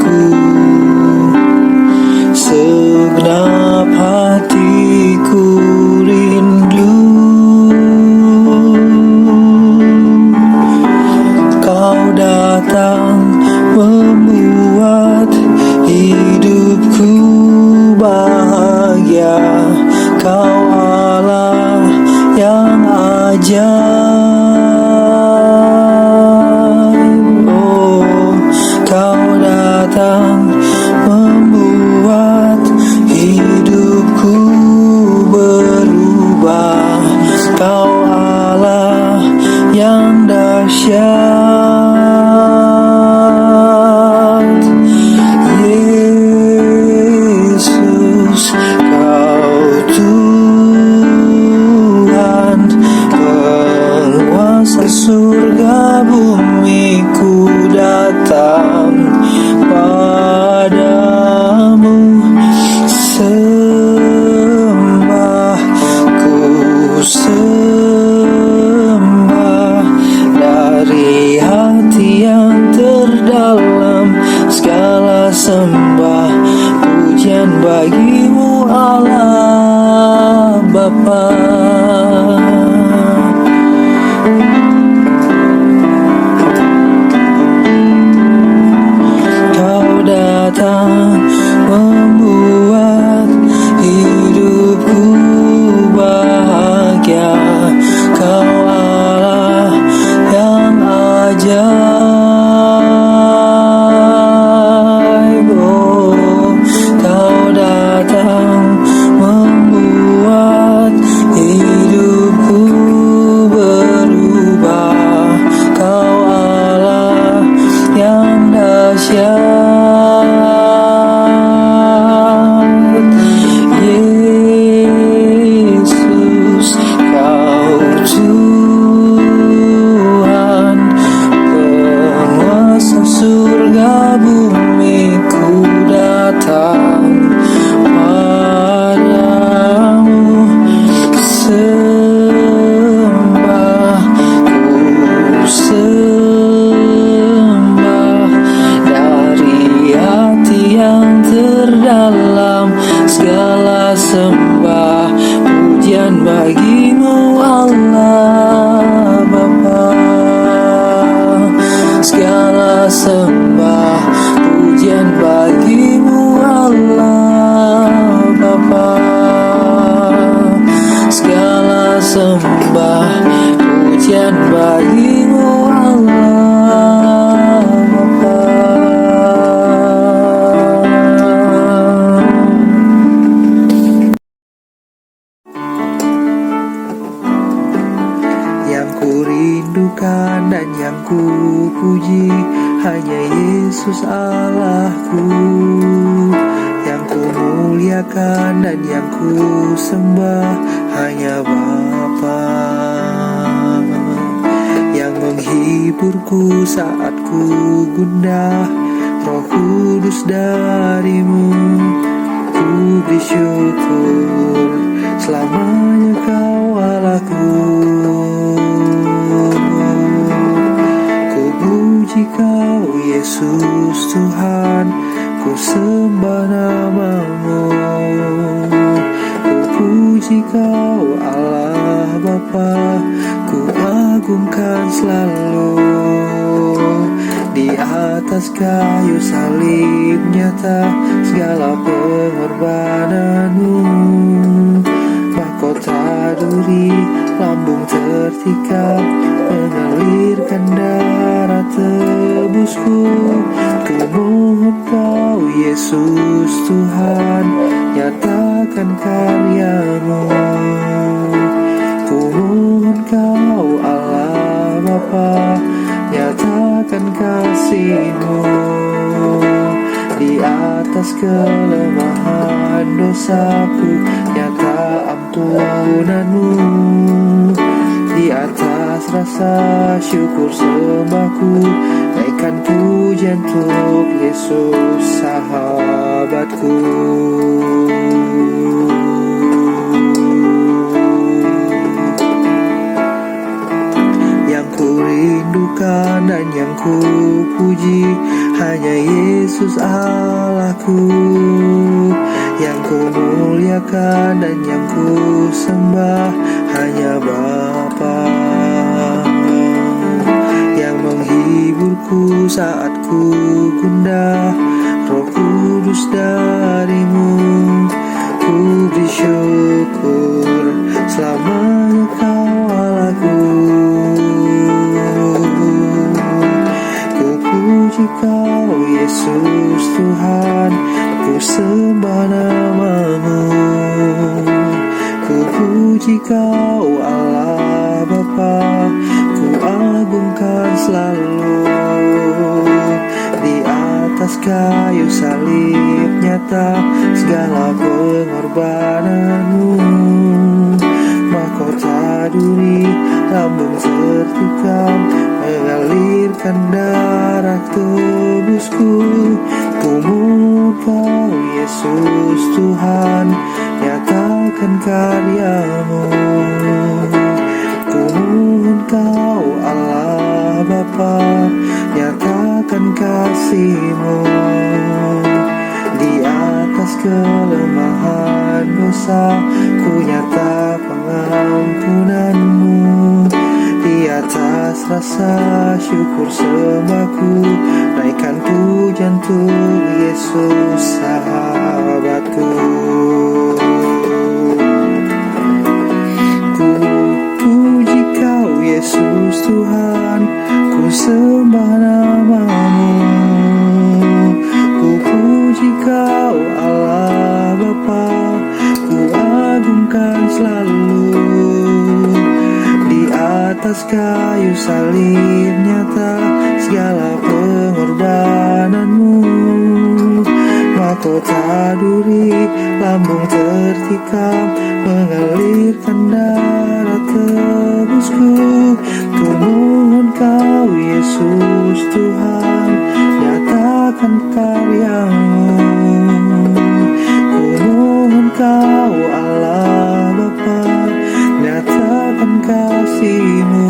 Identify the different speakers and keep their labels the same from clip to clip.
Speaker 1: hatiku, segenap hatiku rindu. Kau datang membuat hidupku bahagia. Kau Allah yang ajaib. Oh, kau datang membuat hidupku berubah. Kau Allah yang dahsyat. Yesus, Kau Tuhan, penguasa surga bumi. Ku datang padamu, sembah, ku sembah dari hati yang terdalam. Segala sembah pujian bagimu Allah Bapa. Kau datang membuat hidupku bahagia. Kau Allah yang ajaib. Oh, kau datang membuat hidupku berubah. Kau Allah yang dahsyat. Yesus, Kau Tuhan, penguasa surga bumi. Ku datang padamu, sembah, ku sembah dari hati yang terdalam. Segala sembah pujian bagimu Allah Bapa. Segala sembah pujian bagimu Allah Bapa. Segala sembah pujian bagimu Allah Bapa. Yang ku rindukan dan yang ku puji hanya Yesus Allahku. Yang ku muliakan dan yang ku sembah hanya Bapa. Yang menghiburku saat ku gundah, Roh Kudus darimu. Ku beri syukur selamanya Kau Allahku. Ku puji Kau Yesus Tuhan, ku sembah namamu. Ku puji Kau Allah Bapa, ku agungkan selalu. Di atas kayu salib nyata segala pengorbananmu. Mahkota duri lambung tertikam, mengalirkan darah tebusku. Ku mohon Kau Yesus Tuhan, nyatakan karyamu. Ku mohon Kau Allah Bapa, nyatakan kasih-Mu. Di atas kelemahan dosaku, nyata ampunan-Mu. Di atas rasa syukur sembahku, naikkan pujian untuk Yesus sahabatku. Yang ku rindukan dan yang ku puji hanya Yesus Allahku, yang ku muliakan dan yang ku sembah hanya Bapa, yang menghiburku saat ku gundah. Roh Kudus darimu, ku bersyukur selamanya Kau Allahku. Ku puji Kau Yesus Tuhan, ku sembah nama-Mu. Ku puji Kau Allah Bapa, ku agungkan selalu. Di atas kayu salib nyata segala pengorbanan-Mu. Mahkota duri, lambung tertikam, mengalirkan darah tebusku. Ku mohon Kau Yesus Tuhan, nyatakan karya-Mu. Ku mohon Kau Allah Bapa, nyatakan kasih-Mu. Di atas kelemahan dosa, ku nyata pengampunan-Mu. Di atas rasa syukur sembahku, naikkan pujian untuk Yesus sahabatku. Ku puji Kau Yesus Tuhan, ku sembah nama-Mu. Ku puji Kau Allah Bapa, ku agungkan selalu. Di atas kayu salib nyata segala pengorbanan-Mu. Mahkota duri, lambung tertikam, mengalirkan darah tebusku. Ku mohon Kau Yesus Tuhan, nyatakan karya-Mu. Ku mohon Kau Allah Bapa, nyatakan kasih-Mu.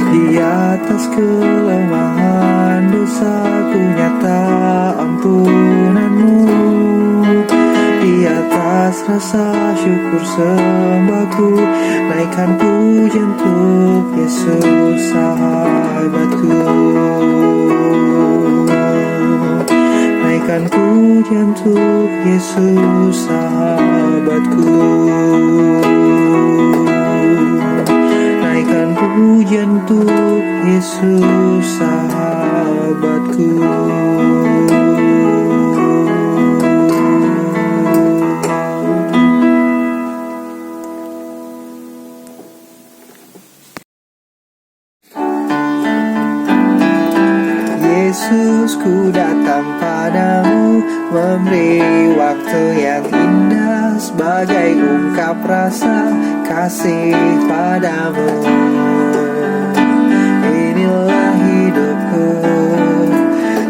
Speaker 1: Di atas kelemahan dosaku, nyata ampunan-Mu. Di atas rasa syukur sembahku, naikkan pujian untuk Yesus sahabatku. Naikkan pujian untuk Yesus sahabatku. Naikkan pujian untuk Yesus sahabatku. Yesus, ku datang padamu, memberi waktu yang indah sebagai ungkap rasa kasih padamu. Inilah hidupku,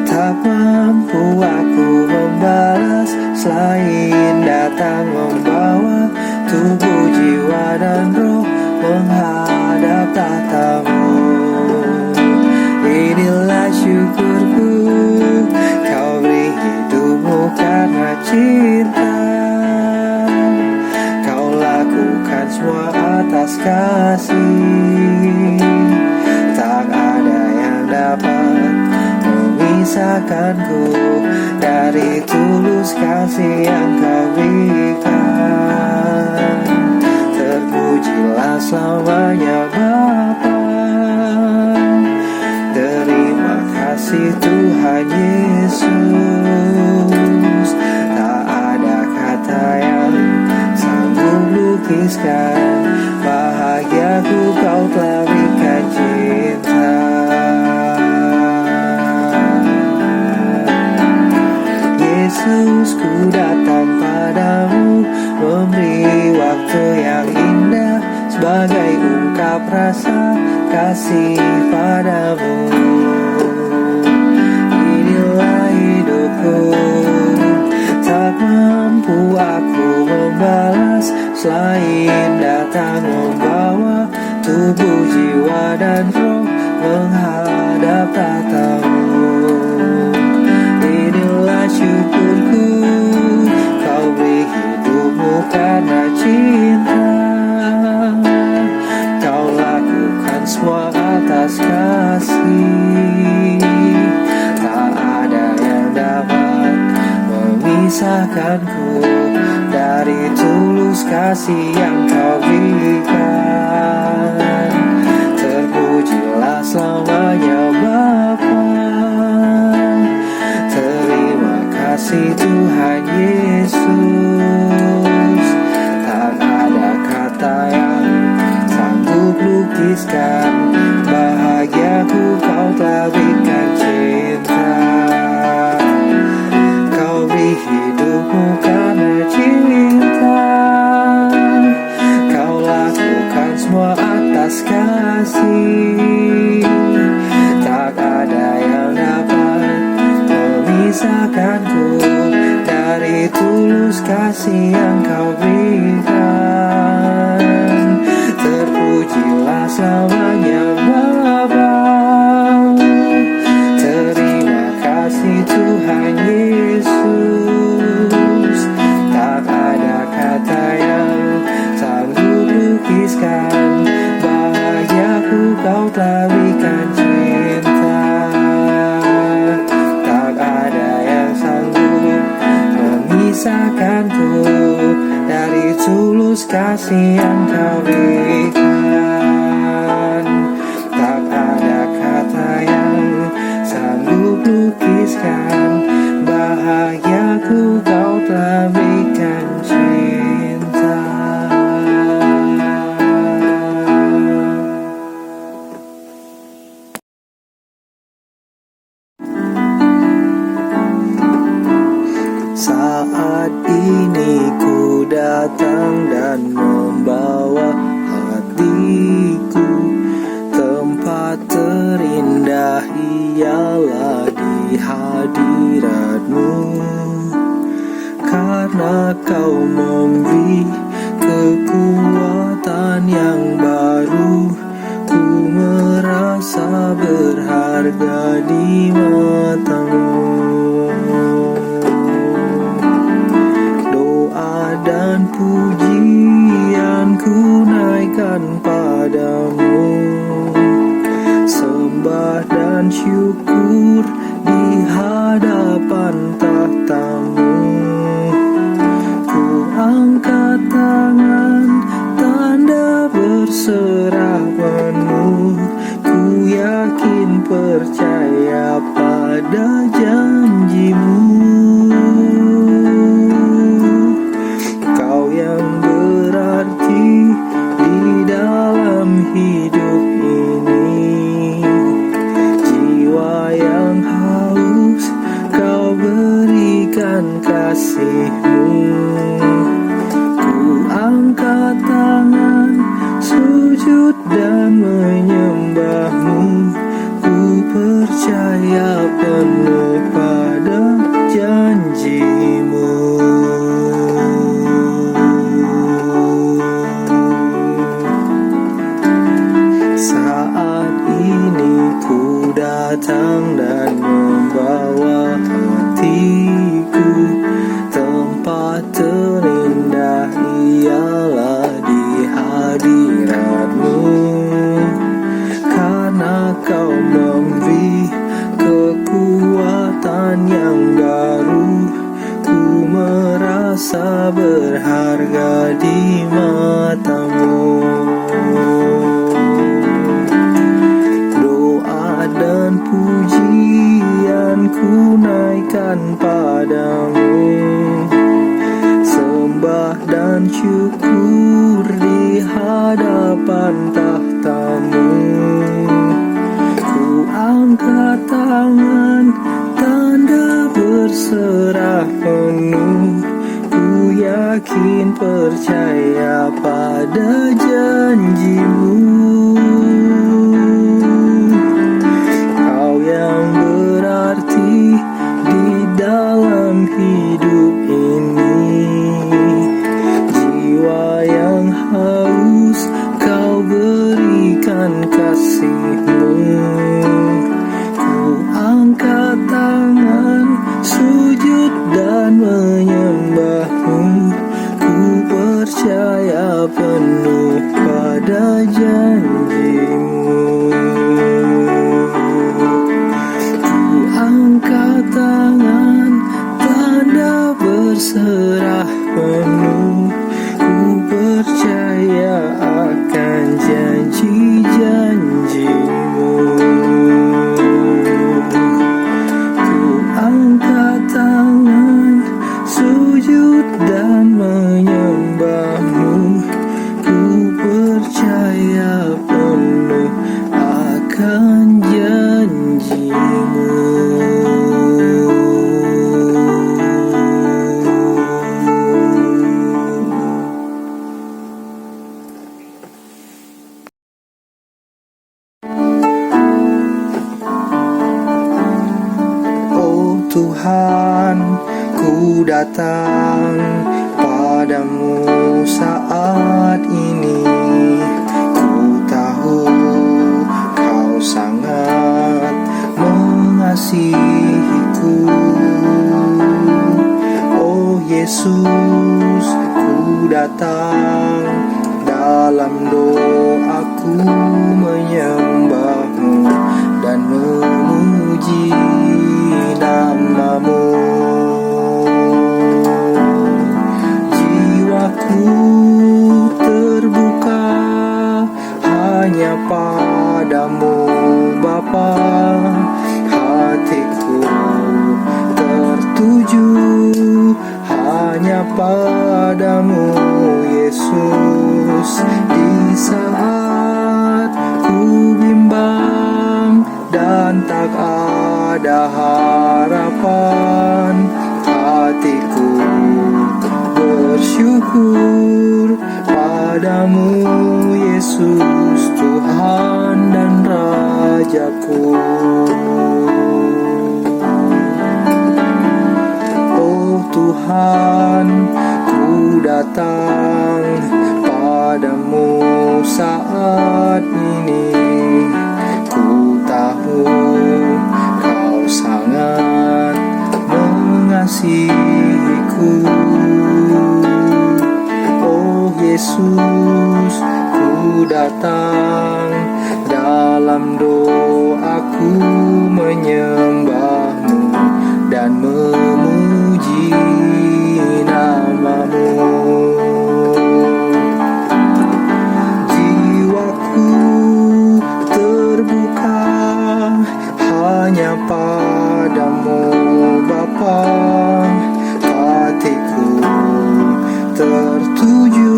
Speaker 1: tak mampu aku membalas selain datang membawa tubuh, jiwa dan roh menghadap tahta-Mu. Inilah syukurku, Kau beri hidupmu karena cinta. Kau lakukan semua atas kasih. Tak ada yang dapat memisahkanku dari tulus kasih yang Kau berikan. Terpujilah selamanya Bapa. Terima kasih Tuhan Yesus. Tak ada kata yang sanggup lukiskan bahagiaku, Kau telah berikan cinta. Yesus, ku datang padamu, memberi waktu yang indah sebagai ungkap rasa kasih padamu. Inilah hidupku, tak mampu aku membalas selain datang membawa tubuh, jiwa dan roh menghadap tahta-Mu. memisahkanku dari tulus kasih yang kau berikan. Terpujilah selamanya Bapa. Terima kasih Tuhan Yesus. Tak ada kata yang sanggup lukiskan bahagiaku, kau telah berikan cinta. Kau beri hidupmu karena cinta. Kau lakukan semua atas kasih. Tak ada yang dapat memisahkanku dari tulus kasih yang kau berikan. Terpujilah selamanya Bapa. Terima kasih Tuhan Yesus. Tak ada kata yang sanggup lukiskan bahagiaku, kau telah berikan cinta. Tak ada yang sanggup memisahkanku dari tulus kasih yang kau berikan. Tak ada kata yang sanggup lukiskan bahagiaku, kau telah berikan cinta. Saat ini ku datang dan membawa hatiku. Tempat terindah ialah di hadirat-Mu. Karena Kau memberi kekuatan yang baru, ku merasa berharga di mata-Mu. Dan pujian ku naikkan padamu, sembah dan syukur di hadapan tahta-Mu. Ku angkat tangan, tanda berserah penuh. Ku yakin percaya pada janji-Mu. Yang berarti di dalam hidup ini, jiwa yang haus Kau berikan kasih-Mu. Ku angkat tangan, sujud dan menyembah-Mu. Ku percaya penuh pada janji-Mu. Datang dan membawa hatiku. Tempat terindah ialah di hadirat-Mu. Karena Kau memberi kekuatan yang baru, ku merasa berharga di mata-Mu. Dan pujian ku naikkan padamu, sembah dan syukur di hadapan tahta-Mu. Ku angkat tangan, tanda berserah penuh. Ku yakin percaya pada janji-Mu. Yang berarti di dalam hidup ini, jiwa yang haus Kau berikan kasih-Mu. Ku angkat tangan, sujud dan menyembah-Mu. Ku percaya penuh pada janji Tuhan, ku datang padamu saat ini. Ku tahu kau sangat mengasihiku. Oh Yesus, ku datang dalam doaku menyembah-Mu dan memuji nama-Mu. Jiwaku terbuka hanya padamu Bapa, hatiku tertuju hanya padamu Yesus. Di saat ku bimbang dan tak ada harapan, hatiku bersyukur padamu Yesus, Tuhan dan Rajaku. Oh Tuhan, ku datang padamu saat ini. Ku tahu kau sangat mengasihiku. Oh Yesus, ku datang dalam doaku menyembah-Mu dan memuji nama-Mu. Jiwaku terbuka hanya padamu Bapa, hatiku tertuju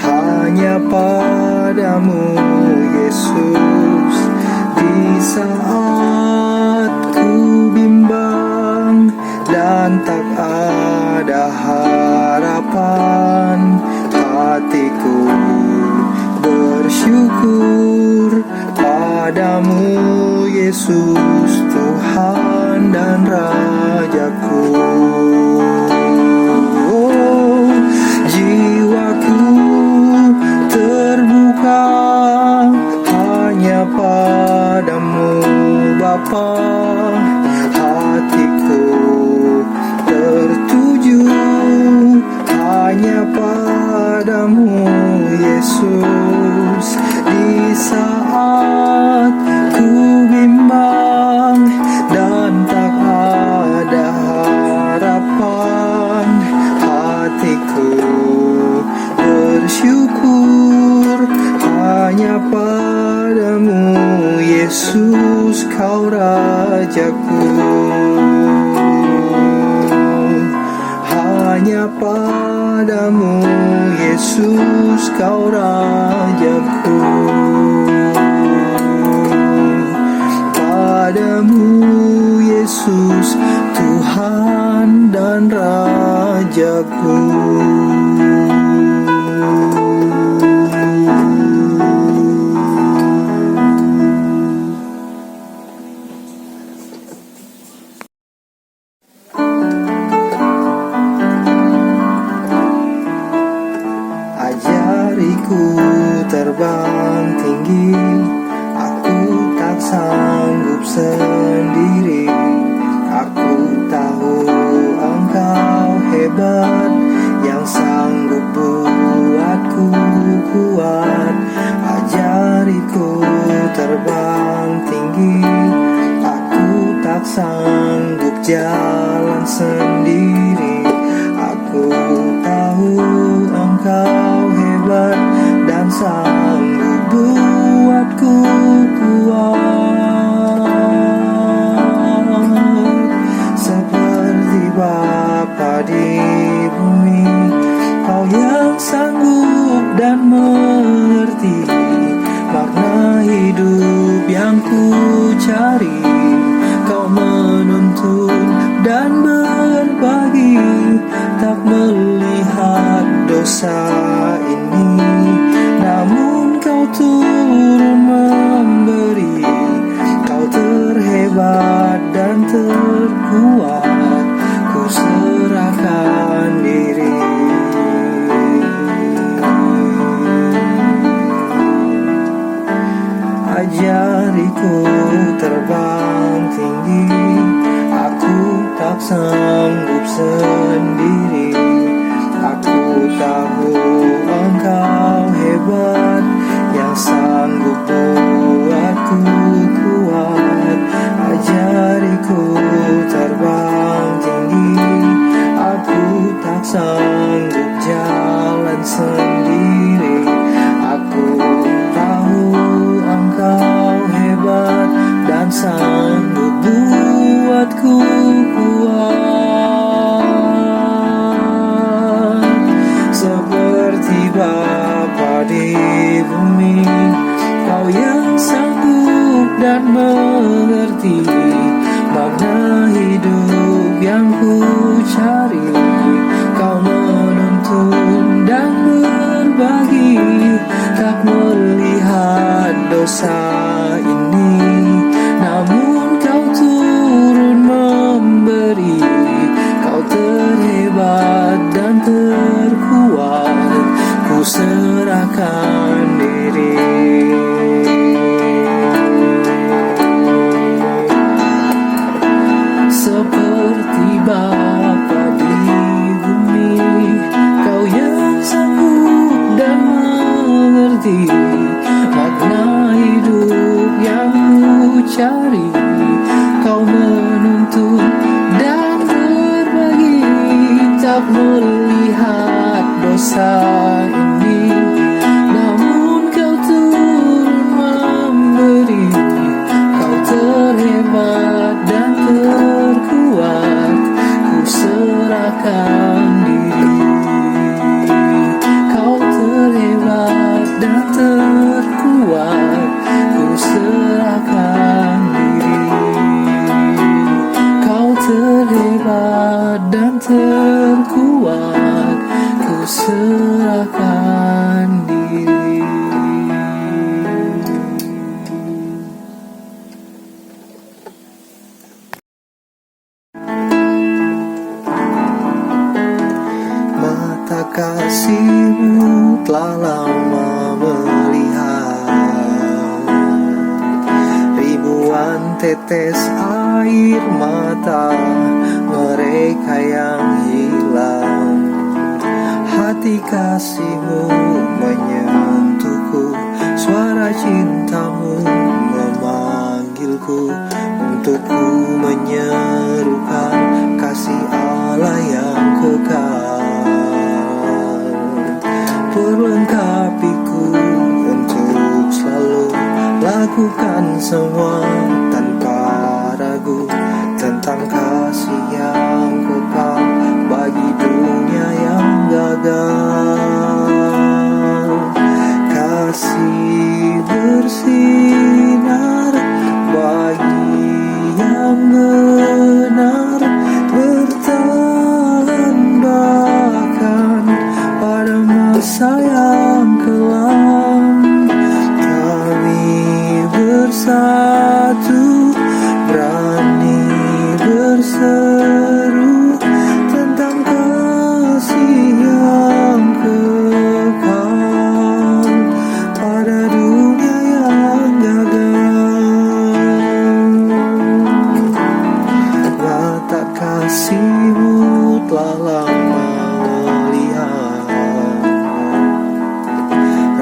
Speaker 1: hanya padamu Yesus. Di saat ku bimbang dan tak ada harapan, hatiku bersyukur padamu Yesus, Tuhan dan Rajaku. Oh, jiwaku terbuka hanya padamu Bapa, hatiku tertuju hanya padamu Yesus. Di saat ku bimbang dan tak ada harapan, hatiku bersyukur hanya padamu Yesus, Kau Rajaku. Hanya padamu Yesus, Kau Rajaku. Padamu Yesus, Tuhan dan Rajaku. Ajariku terbang tinggi, aku tak sanggup sendiri. Aku tahu Engkau hebat, yang sanggup buatku kuat. Ajariku terbang tinggi, aku tak sanggup jalan sendiri. Aku tahu Engkau hebat dan sanggup buatku kuat. Seperti Bapa di bumi, Kau yang sanggup dan mengerti makna hidup yang ku cari. Kau menuntun dan berbagi, tak melihat dosa ini, namun Kau turun memberi. Kau terhebat dan terkuat. tak sanggup sendiri. Aku tahu Engkau hebat, yang sanggup buatku kuat. Ajariku terbang tinggi, aku tak sanggup jalan sendiri. Aku tahu Engkau hebat dan sanggup buatku kuat. Seperti Bapa di bumi, Kau yang sanggup dan mengerti makna hidup yang ku cari. Kau menuntun dan berbagi, tak melihat dosa ini, namun Kau turun memberi. Kau terhebat dan terkuat, ku serahkan diri. Seperti Bapa di bumi, Kau yang sanggup dan mengerti makna hidup yang ku cari. Kau menuntun dan berbagi, tak melihat dosa ini, namun Kau turun memberi. Kau terhebat dan terkuat, ku serahkan diri. Kau terhebat dan terkuat, ku serahkan diri. Kau terhebat dan terkuat, ku serahkan diri. Mata kasih-Mu telah lama melihat ribuan tetes air mata mereka yang hilang. Hati kasih-Mu menyentuhku, suara cinta-Mu memanggilku untuk ku menyerukan kasih Allah yang kekal. Perlengkapiku untuk selalu lakukan semua tanpa ragu tentang kasih yang kekal bagi dunia yang gagal. Kasih bersinar bagi yang benar, bertahan bahkan pada masa yang kelam. Kami bersatu, berani berseru tentang kasih yang kekal pada dunia yang gagal. Mata kasih-Mu telah lama melihat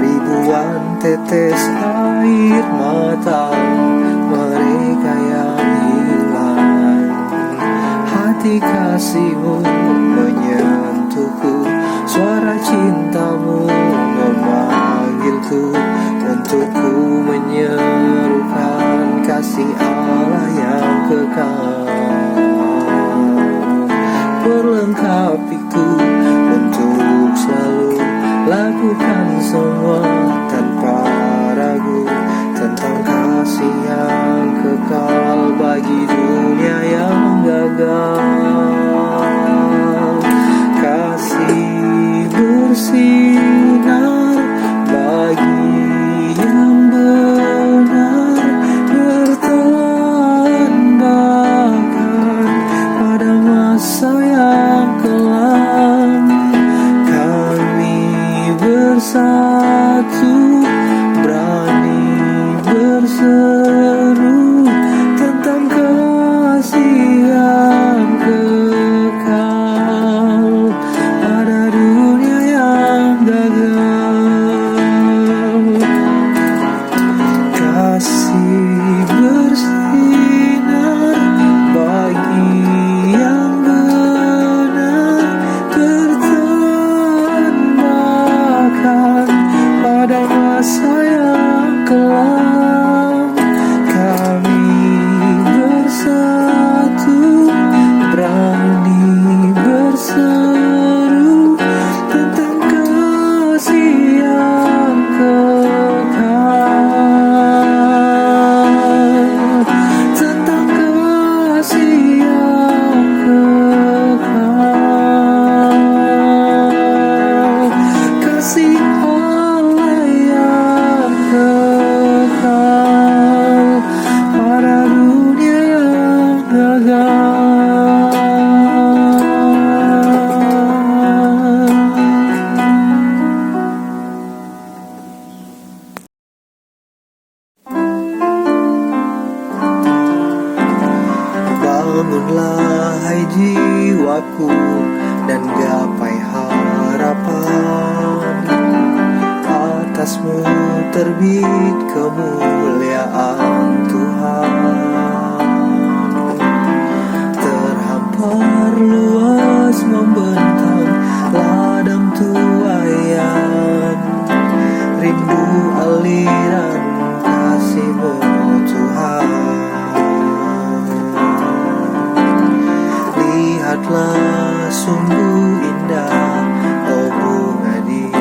Speaker 1: ribuan tetes air mata mereka yang hilang. Hati kasih-Mu menyentuhku, suara cinta-Mu memanggilku untuk ku menyerukan kasih Allah yang kekal. Perlengkapiku untuk selalu lakukan semua tanpa ragu tentang kasih yang kekal bagi dunia yang gagal. Kasih bersinar bagi yang benar, bertahan bahkan pada masa yang kelam. Kami bersatu, jiwaku dan gapai harapan. Atasmu terbit kemuliaan Tuhan, terhampar luas membentang ladang tuaian, rindu aliran kasih-Mu Tuhan. Lihatlah sungguh indah, oh bunga di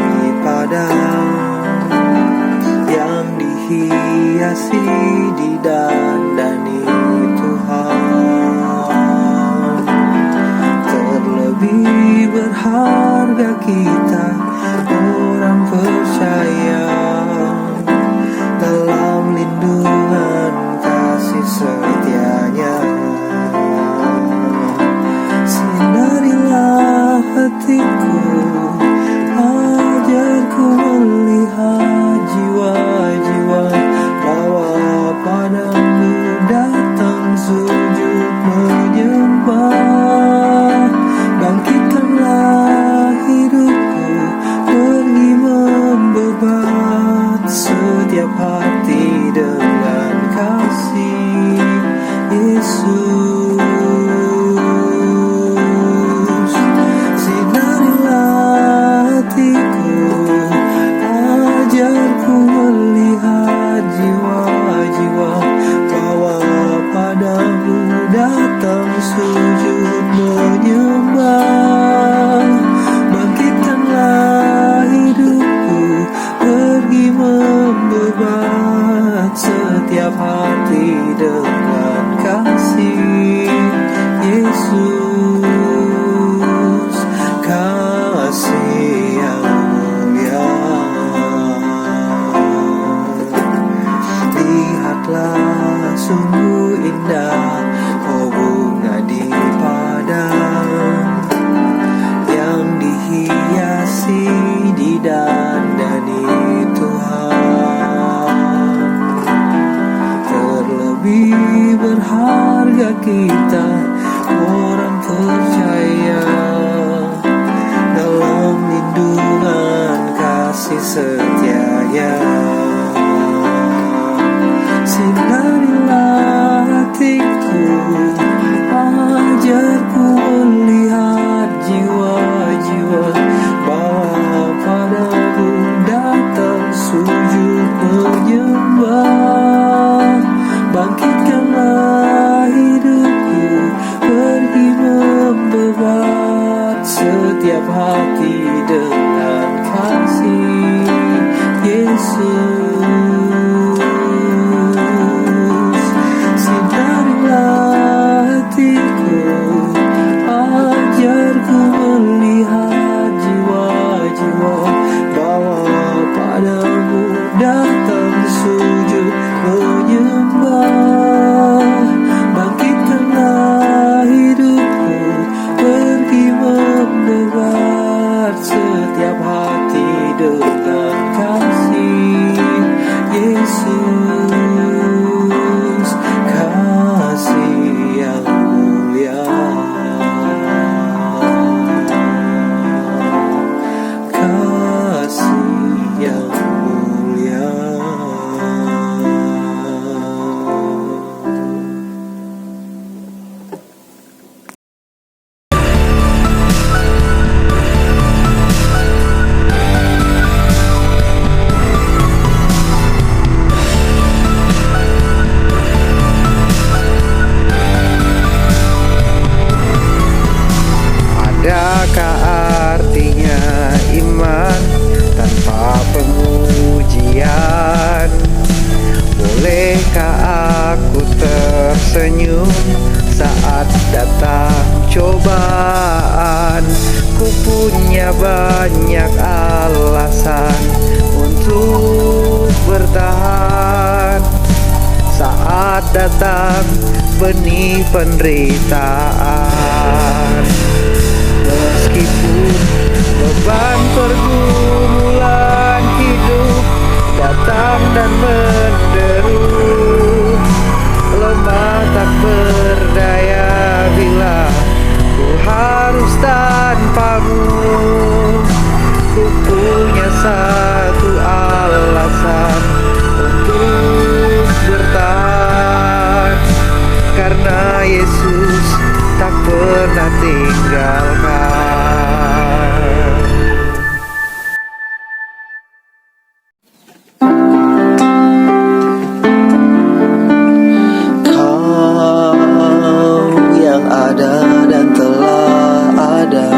Speaker 1: padang, yang dihiasi didandani Tuhan. Terlebih berharga kita orang percaya dalam lindungan kasih setia-Nya. Sinarilah hatiku, ajarku melihat jiwa-jiwa, bawa padamu datang sujud menyembah. Bangkitkanlah hidupku, pergi membebat setiap hati dengan kasih Yesus. Sinarilah hatiku, ajarku melihat jiwa-jiwa, bawa padamu datang sujud menyembah. Bangkitkanlah hidupku, pergi membebat setiap hati dengan kasih Yesus. Kasih yang mulia, lihatlah sungguh indah, oh bunga di padang, yang dihiasi didandani Tuhan. Terlebih berharga kita orang percaya dalam lindungan kasih setia-Nya. Sinarilah hatiku, ajarku melihat jiwa-jiwa, bawa padamu datang sujud menyembah. Bangkitkanlah hidupku, pergi membebat setiap hati dengan kasih Yesus. Sinarilah hatiku, ajarku melihat jiwa-jiwa, bawa padamu datang sujud menyembah. Bangkitkanlah hidupku, pergi membebat setiap hati dengan kasih Yesus. Kasih yang mulia, kasih yang mulia. Adakah artinya iman tanpa pengujian? Bolehkah aku tersenyum saat datang cobaan? Ku punya banyak alasan untuk bertahan saat datang benih penderitaan. Meskipun beban pergumulan hidup datang dan menderu, lemah tak berdaya bila ku harus pernah tinggalkan. Kau yang ada dan telah ada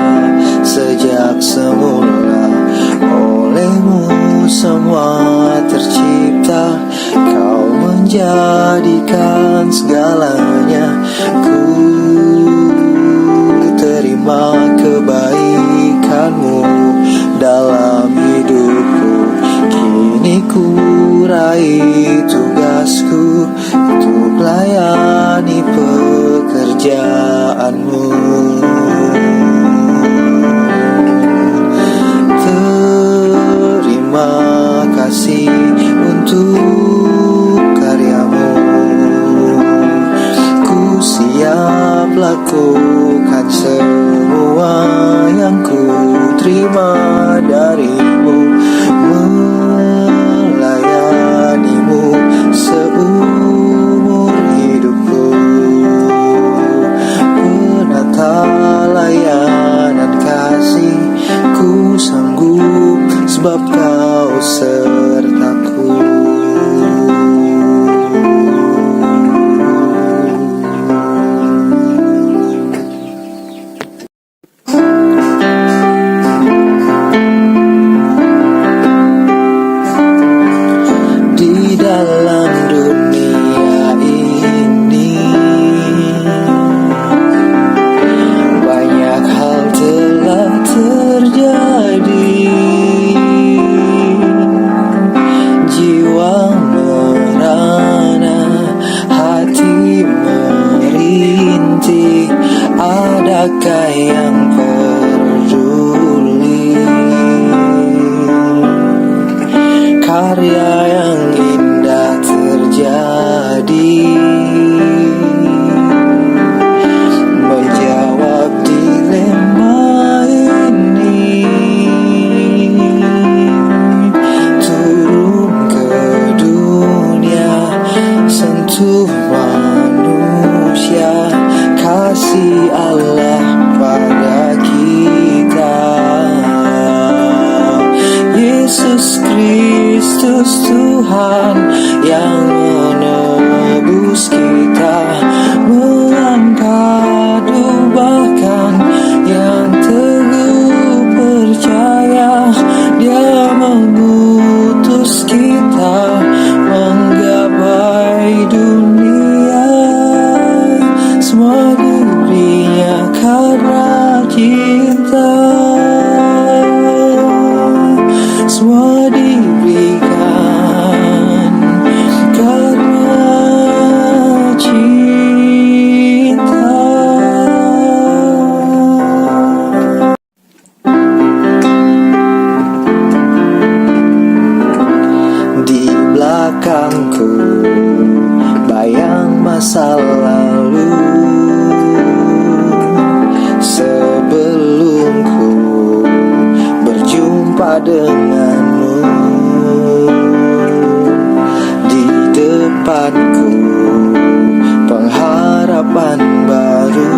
Speaker 1: sejak semula, olehmu semua tercipta. Kau menjadikan segalanya. Ku terima kebaikanmu dalam hidupku. Kini ku raih tugasku untuk melayani pekerjaanmu. Terima kasih untuk karyamu. Ku siap lakukan semua yang ku terima darimu, melayanimu seumur hidupku. Penata layanan kasih, ku sanggup sebab kau sertaku. Di dalam dunia ini banyak hal telah terjadi. Jiwa merana, hati merintih. Adakah yang peduli? Karya yang indah terjadi, menjawab dilema ini. Turun ke dunia, sentuh manusia, kasih Allah pada kita. Yesus Kristus Tuhan yang menebus kita, mengangkat bahkan yang teguh percaya. Dia mengutus kita menggapai dunia, semua dirinya karena cinta. Semua diberikan karena cinta. Di belakangku bayang masa lalu, sebelum ku berjumpa denganmu. Di depanku pengharapan baru,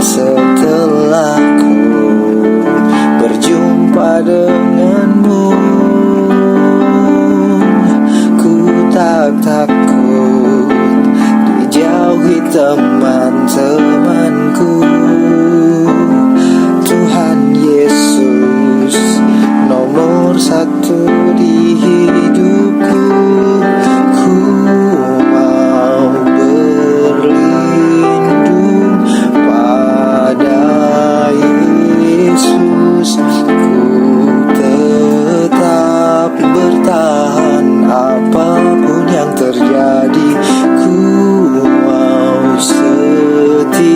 Speaker 1: setelah ku berjumpa denganmu. Ku tak takut dijauhi teman-temanku. Tuhan Yesus nomor satu di hidupku. Ku mau berlindung pada Yesus. Ku tetap bertahan apapun yang terjadi. Ku mau setia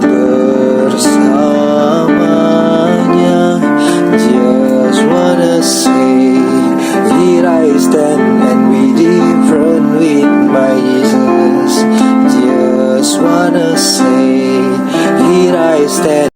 Speaker 1: bersamanya. Just wanna say, here I stand and be different with my Jesus. Just wanna say, here I stand.